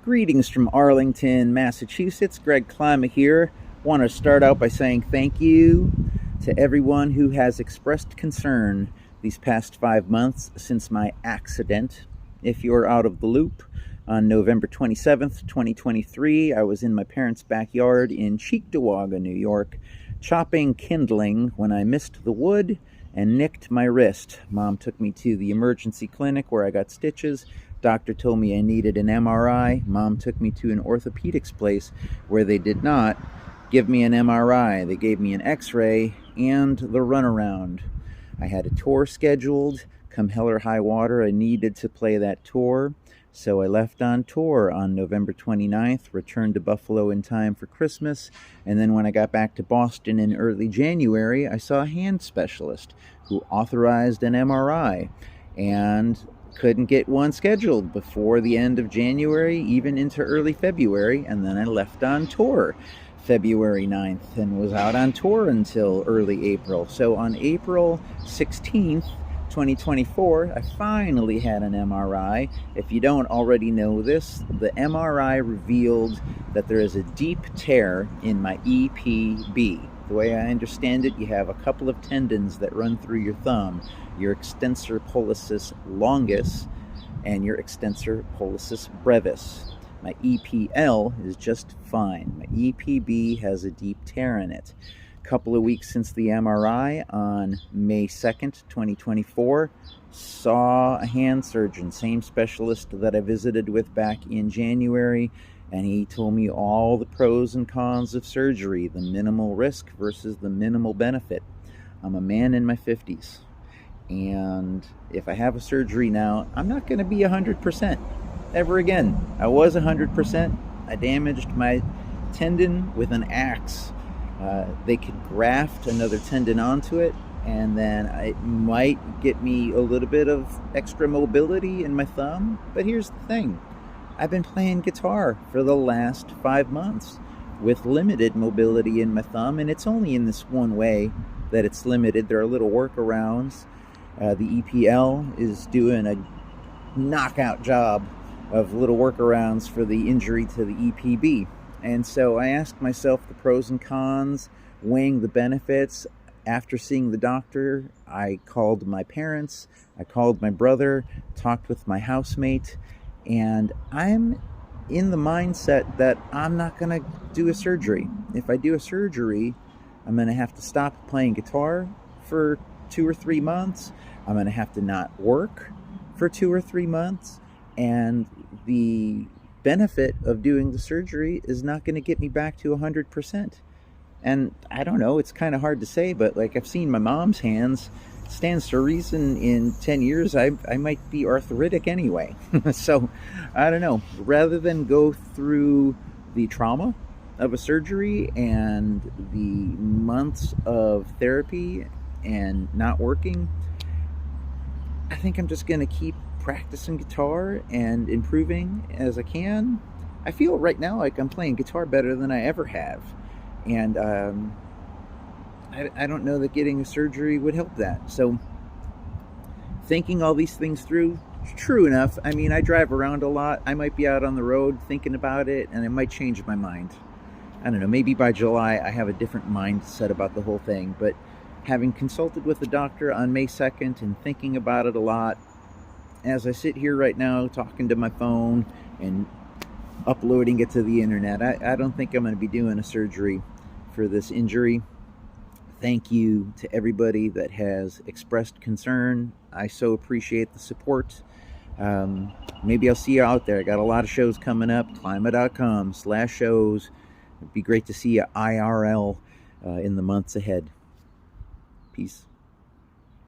Greetings from Arlington, Massachusetts. Greg Klima here. Want to start out by saying thank you to everyone who has expressed concern these past 5 months since my accident. If you're out of the loop, on November 27th, 2023, I was in my parents' backyard in Cheektowaga, New York, chopping kindling when I missed the wood and nicked my wrist. Mom took me to the emergency clinic where I got stitches. Doctor told me I needed an MRI. Mom took me to an orthopedics place where they did not give me an MRI. They gave me an x-ray and the runaround. I had a tour scheduled. Come hell or high water, I needed to play that tour. So I left on tour on November 29th, returned to Buffalo in time for Christmas, and then when I got back to Boston in early January, I saw a hand specialist who authorized an MRI and couldn't get one scheduled before the end of January, even into early February, and then I left on tour February 9th and was out on tour until early April. So on April 16th, 2024, I finally had an MRI. If you don't already know this, the MRI revealed that there is a deep tear in my EPB. The way I understand it, you have a couple of tendons that run through your thumb, your extensor pollicis longus and your extensor pollicis brevis. My EPL is just fine. My EPB has a deep tear in it. Couple of weeks since the MRI, on May 2nd, 2024, saw a hand surgeon, same specialist that I visited with back in January, and he told me all the pros and cons of surgery, the minimal risk versus the minimal benefit. I'm a man in my 50s, and if I have a surgery now, I'm not going to be 100% ever again. I was 100%. I damaged my tendon with an axe. They could graft another tendon onto it, and then it might get me a little bit of extra mobility in my thumb. But here's the thing. I've been playing guitar for the last 5 months with limited mobility in my thumb, and it's only in this one way that it's limited. There are little workarounds. The EPL is doing a knockout job of little workarounds for the injury to the EPB. And so I asked myself the pros and cons, weighing the benefits. After seeing the doctor, I called my parents, I called my brother, talked with my housemate, and I'm in the mindset that I'm not going to do a surgery. If I do a surgery, I'm going to have to stop playing guitar for 2 or 3 months. I'm going to have to not work for 2 or 3 months, and the benefit of doing the surgery is not going to get me back to 100%. And I don't know, it's kind of hard to say, but like I've seen my mom's hands. Stands to reason in 10 years I might be arthritic anyway. So I don't know, rather than go through the trauma of a surgery and the months of therapy and not working, I think I'm just going to keep practicing guitar and improving as I can. I feel right now like I'm playing guitar better than I ever have, and I don't know that getting a surgery would help that. So thinking all these things through, true enough. I mean, I drive around a lot. I might be out on the road thinking about it, and it might change my mind. I don't know, maybe by July I have a different mindset about the whole thing. But having consulted with the doctor on May 2nd and thinking about it a lot, as I sit here right now talking to my phone and uploading it to the internet, I don't think I'm going to be doing a surgery for this injury. Thank you to everybody that has expressed concern. I so appreciate the support. Maybe I'll see you out there. I got a lot of shows coming up. Klima.com/shows. It'd be great to see you IRL in the months ahead. Peace.